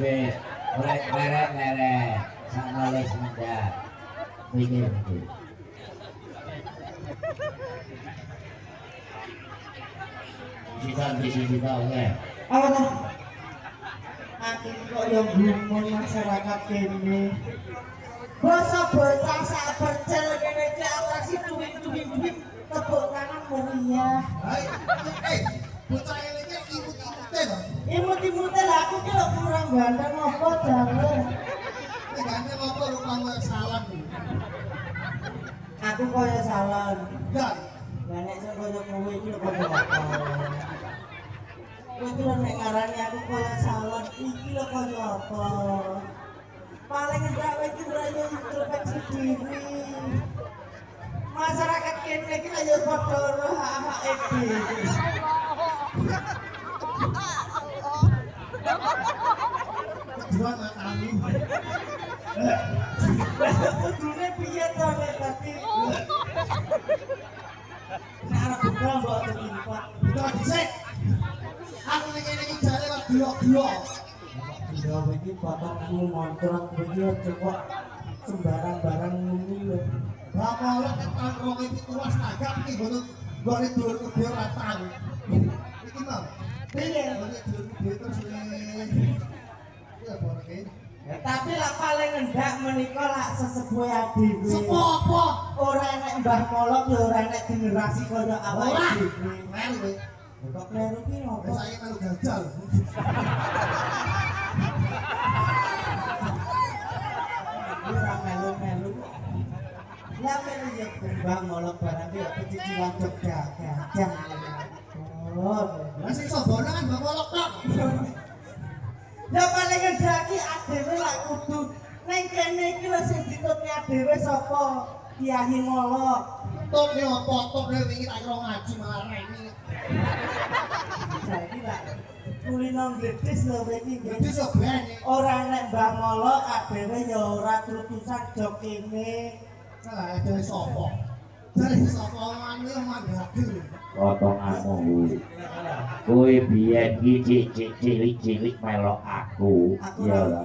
Wis. Oleh leret. Sak nulis mendak. Mikir. Sisa oke. Apa tuh? Aku kok yang gumun masyarakat kene. Basa bocah sak percel kene iki atraksi duwing tepuk tangan mulia. Hai, bocah ini imut-imute lho. Imut-imute lah aku ki lho kurang ganteng apa jare. Nek ganteng apa rupamu salam. Aku koyo salon. Ya, Lah nek sing koyo kowe iki lho koyo apa? Kowe iki lho nek ngarani aku koyo salon iki lho koyo apa? Paling enggak kowe iki ora yo introspeksi diri. Masyarakat kene iki lho yo padha ora hak-hake dhewe. kedua matamu. Kudune piye to nek dadi? Nek arep buka mbok tempat. Kita dhisik. Aku ning kene iki jare kok glok-glok. Ya iki bapakmu ngontrak iki coba sembarang barang ngono lho. Bapak ora ketan rong iki tuwas tagap iki gone dhuwur kebir ora tahu. Iki mau. Piye? Gone dhuwur kebir terus ya borke. Ya, tapi lah paling ngendak menika lak sesepuh dhewe. Sepo apa? Ora enek Mbah Molok ya ora enek generasi kaya awake Ora. dhewe. Melu kowe. Kok kleru ki ngopo? Wis saiki melu gajal. Ora melu-melu. Ya melu ya Mbah Molok barang ki ya pecicilan Jogja gajah. Oh. Lah sing sobono kan Mbak Molok tok. Ya paling ngendaki adewe lak kudu ning kene iki lho sing ditutne adewe sapa? Kiai Molok. Tok ne apa tok ne wingi tak kira ngaji malah reni. Saiki lak kulino gledis lho kowe iki. Jadi so ben Ora nek Mbah Molok adewe ya ora trutusan jog kene. salah dari sapa? Dari sapa anu mandagel. Potonganmu. Kowe biyen iki cilik-cilik melok aku. Ya ora.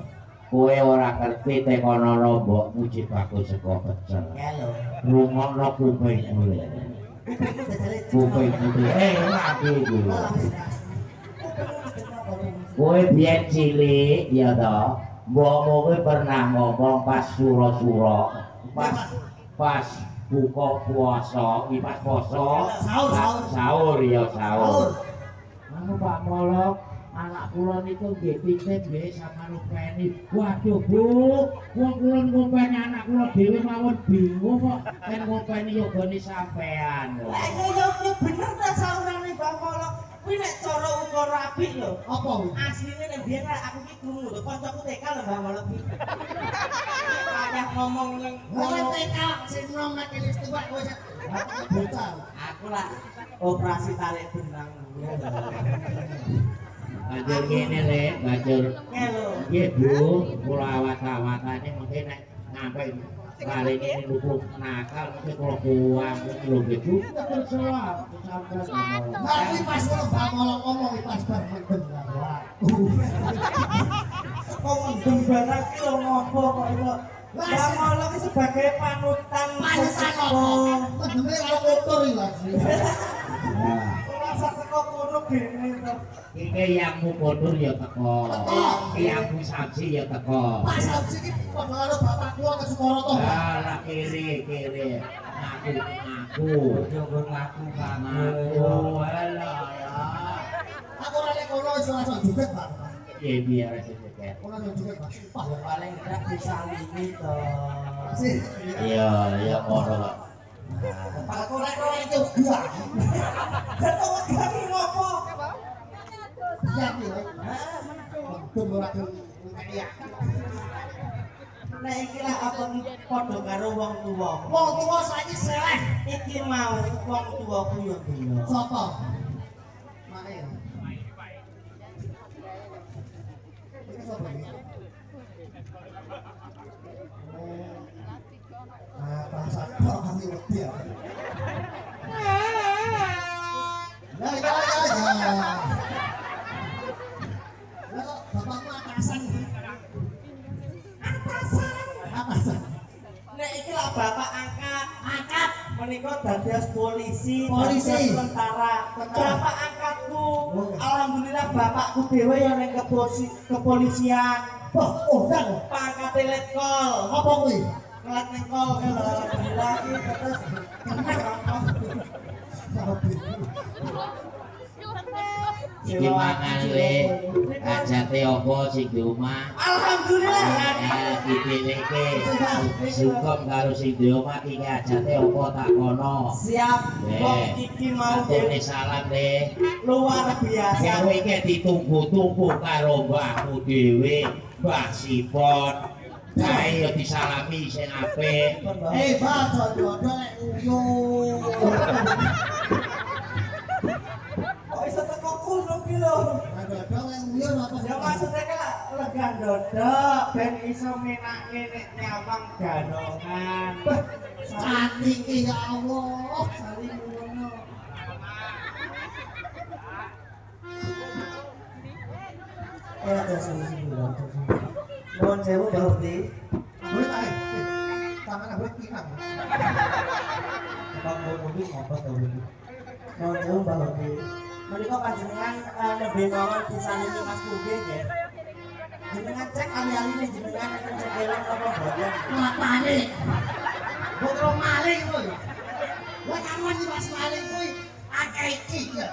Kowe ora ngerti tekono mbokmu cipaku saka pecel. Ya lho. Rungokno kupingmu lho. Kupingmu lagi dulu. Kowe biyen cilik ya to. Mbokmu kowe pernah ngomong pas sura-sura. Pas buka puasa, iki pas poso. Sahur ya sahur. Anu Pak Molok, anak kula niku nggih titip nggih sama rupeni. Waduh Bu, wong kula ngopeni anak kula dhewe mawon bingung kok yen ngopeni yogane sampean. Lah yo bener ta saurane Mbah Molok. Kuwi nek cara ukara apik lho. Apa kuwi? Asline nek biyen aku ki krungu lho kancaku TK lho Mbah Molok iki. Ayah ngomong ning Kowe TK sing nom nek wis tuwek kowe bocah. aku lah operasi tarik benang. Bajur ngene Le, bajur. Ngelo. Nggih Bu, kula awat-awatane mungkin nek ngampe kali ini lupuk nakal mungkin kula buang lho nggih Bu. Terserah sampean. Tapi pas ngono Mbak Molok ngomong pas bar mendem. Kok mendem barang ki lho ngopo kok iso. Mbah Molok iki sebagai panutan Panutan apa? Mendeme karo kotor iki Mas. Nah, Rasa teko kono gene to. iki yang mundur ya teko. Yang saksi ya teko. Pas sabsi iki padha karo bapakku ke Sukoro to. Lah kiri. Ngaku. Jogo ngaku Ngaku. Alah ya. Aku ora nek kono iso langsung juget, Pak. Ya biar aja juga. Ora langsung juget, Pak. Sumpah. Ya paling enggak disalimi to. Sih. Iya, ya ngono kok. Aku nek ora itu gua. Kok gak ngopo? Iya iki. Mendem ora gelem kayak. Nek iki lah apa padha karo wong tuwa. Wong tuwa saiki seleh. Iki mau wong tuwaku yo bela. Sapa? Mae. Iki sapa iki? Bahasa tok kami wedi ya. Ya. Lah bapakku atasan. Atasan. Nek iki lah bapak angkat menika dados polisi, Polisi. dados tentara. Bapak angkatku, alhamdulillah bapakku dhewe yang ning kepolisian. Wah, undang. Pangkate letkol. Apa kuwi? Kelat ning kol kalau alhamdulillah iki terus Iki mangan le ajate apa sing di omah. alhamdulillah. Iki iki sungkem karo sing di omah iki ajate apa tak kono. Siap. Wong iki mau Atene salam le. luar biasa. Kowe iki ditunggu-tunggu karo mbahmu dhewe, Mbah Sipon. Kae yo disalami sing apik. Mbak, jodoh lek uyuh. Kok iso teko kono ki lho. Jodoh lek uyuh apa Ya maksudnya kan lega dodok ben iso menake nek nyawang ganongan. cantik ya Allah. Saling ngono. Nuwun sewu Mbah Uti. Boleh tarik. Tangan boleh pinang. Bang Uti ngotot to iki. Nuwun sewu Mbah Uti. Menika panjenengan nembe mawon disalimi Mas Kuge nggih. Jenengan cek ali-aline jenengan enten cekelan apa boten. Matane. Bokro maling kuwi. Lah kamu iki Mas maling kuwi akeh iki ya.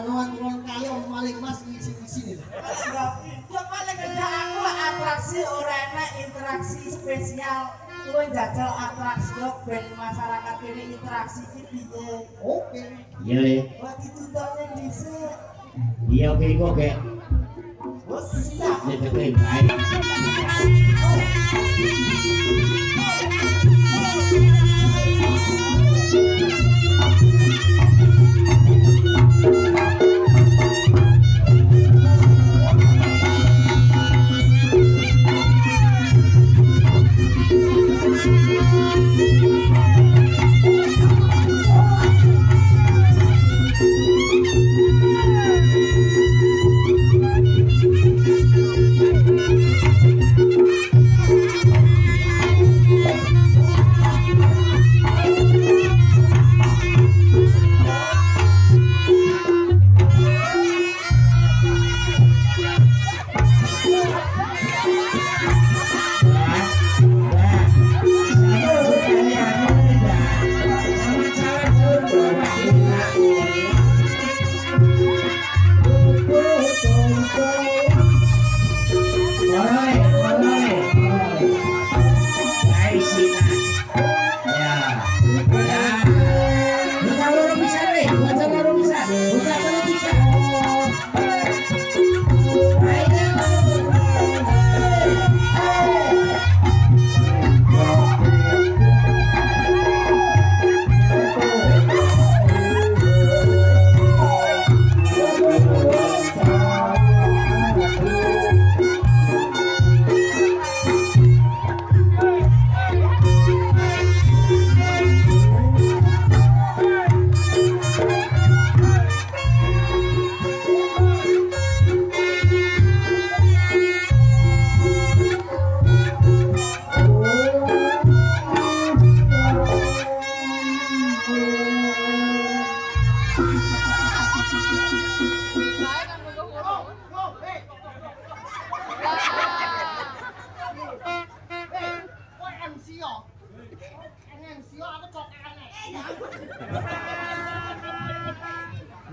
Nuan kali om maling Mas ngisi-ngisi nih. Ya paling gede aku atraksi ora enak interaksi spesial. Kowe jajal atraksi kok ben masyarakat kene interaksi iki piye? Oke. Iya le. Wah ditutone dhisik. Iya oke kok kayak Wes siap. nyetetin baik.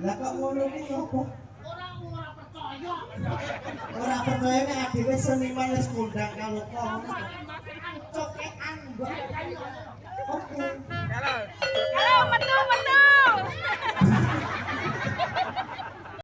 Lah kok ngono ki opo? Ora percaya. Ora percaya nek dhewe seniman wis ngundang kalau kok. Cokekan. Oke. Halo, metu.